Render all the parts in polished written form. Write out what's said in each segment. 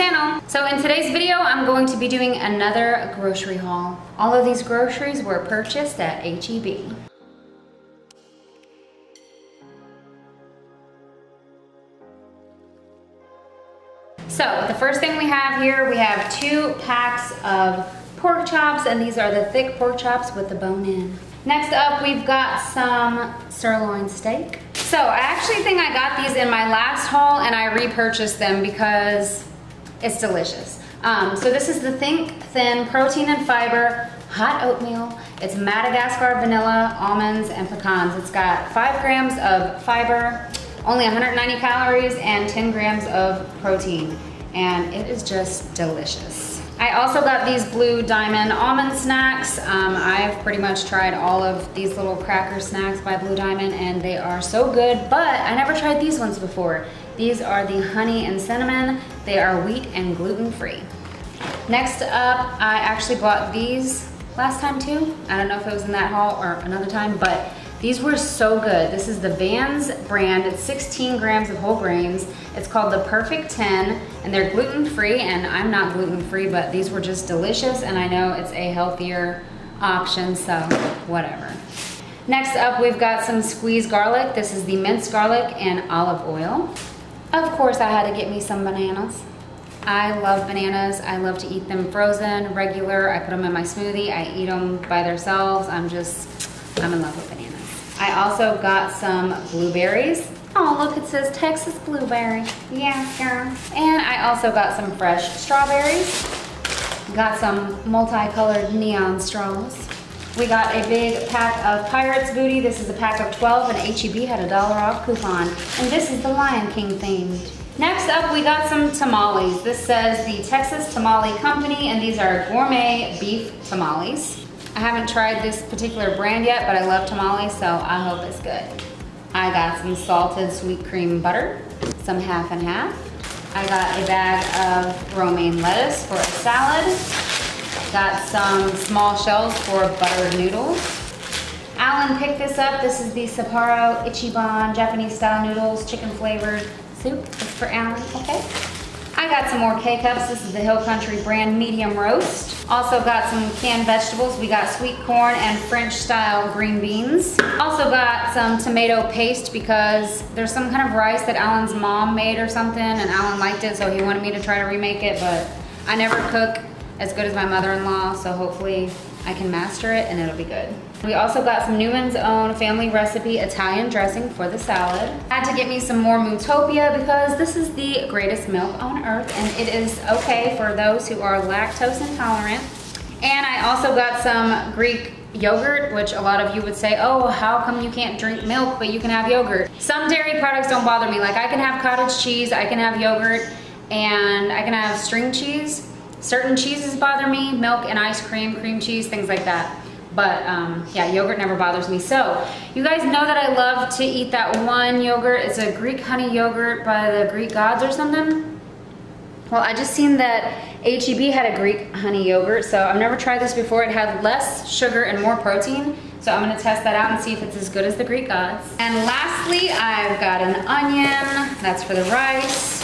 channel. So in today's video, I'm going to be doing another grocery haul. All of these groceries were purchased at H-E-B. So the first thing we have here, we have 2 packs of pork chops, and these are the thick pork chops with the bone in. Next up, we've got some sirloin steak. So I actually think I got these in my last haul and I repurchased them because it's delicious. So this is the Think Thin Protein and Fiber Hot Oatmeal. It's Madagascar vanilla, almonds, and pecans. It's got 5 grams of fiber, only 190 calories, and 10 grams of protein. And it is just delicious. I also got these Blue Diamond almond snacks. I've pretty much tried all of these little cracker snacks by Blue Diamond and they are so good, but I never tried these ones before. These are the honey and cinnamon. They are wheat and gluten-free. Next up, I actually bought these last time too. I don't know if it was in that haul or another time, but these were so good. This is the Vans brand. It's 16 grams of whole grains. It's called the Perfect 10, and they're gluten-free, and I'm not gluten-free, but these were just delicious, and I know it's a healthier option, so whatever. Next up, we've got some squeezed garlic. This is the minced garlic and olive oil. Of course, I had to get me some bananas. I love bananas. I love to eat them frozen, regular. I put them in my smoothie. I eat them by themselves. I'm in love with bananas. I also got some blueberries. Oh, look, it says Texas blueberry. Yeah, girl. And I also got some fresh strawberries. Got some multicolored neon straws. We got a big pack of Pirates Booty. This is a pack of 12, and H-E-B had a $1 off coupon. And this is the Lion King themed. Next up, we got some tamales. This says the Texas Tamale Company, and these are gourmet beef tamales. I haven't tried this particular brand yet, but I love tamales, so I hope it's good. I got some salted sweet cream butter, some half and half. I got a bag of romaine lettuce for a salad. Got some small shells for buttered noodles. Alan picked this up. This is the Sapporo Ichiban Japanese style noodles, chicken flavored soup. It's for Alan, okay? I got some more K-Cups. This is the Hill Country brand medium roast. Also got some canned vegetables. We got sweet corn and French style green beans. Also got some tomato paste because there's some kind of rice that Alan's mom made or something, and Alan liked it, so he wanted me to try to remake it, but I never cook as good as my mother-in-law, so hopefully I can master it and it'll be good. We also got some Newman's Own family recipe Italian dressing for the salad. I had to get me some more Mootopia because this is the greatest milk on earth, and it is okay for those who are lactose intolerant. And I also got some Greek yogurt, which a lot of you would say, oh, how come you can't drink milk but you can have yogurt? Some dairy products don't bother me. Like I can have cottage cheese, I can have yogurt, and I can have string cheese. Certain cheeses bother me, milk and ice cream, cream cheese, things like that. But yeah, yogurt never bothers me. So you guys know that I love to eat that one yogurt. It's a Greek honey yogurt by the Greek gods or something. Well, I just seen that H-E-B had a Greek honey yogurt, so I've never tried this before. It had less sugar and more protein. So I'm gonna test that out and see if it's as good as the Greek gods. And lastly, I've got an onion. That's for the rice.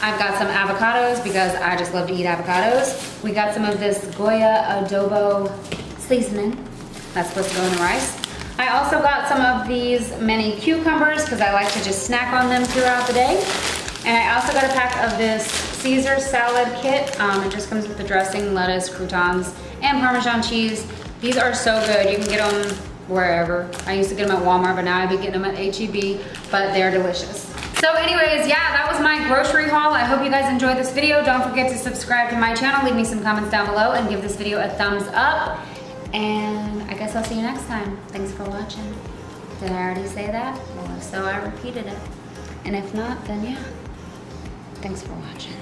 I've got some avocados because I just love to eat avocados. We got some of this Goya adobo seasoning. That's supposed to go in the rice. I also got some of these mini cucumbers because I like to just snack on them throughout the day. And I also got a pack of this Caesar salad kit. It just comes with the dressing, lettuce, croutons, and Parmesan cheese. These are so good. You can get them wherever. I used to get them at Walmart, but now I've been getting them at H-E-B, but they're delicious. So anyways, yeah, that was my grocery haul. I hope you guys enjoyed this video. Don't forget to subscribe to my channel. Leave me some comments down below and give this video a thumbs up. And I guess I'll see you next time. Thanks for watching. Did I already say that? Well, if so, I repeated it. And if not, then yeah. Thanks for watching.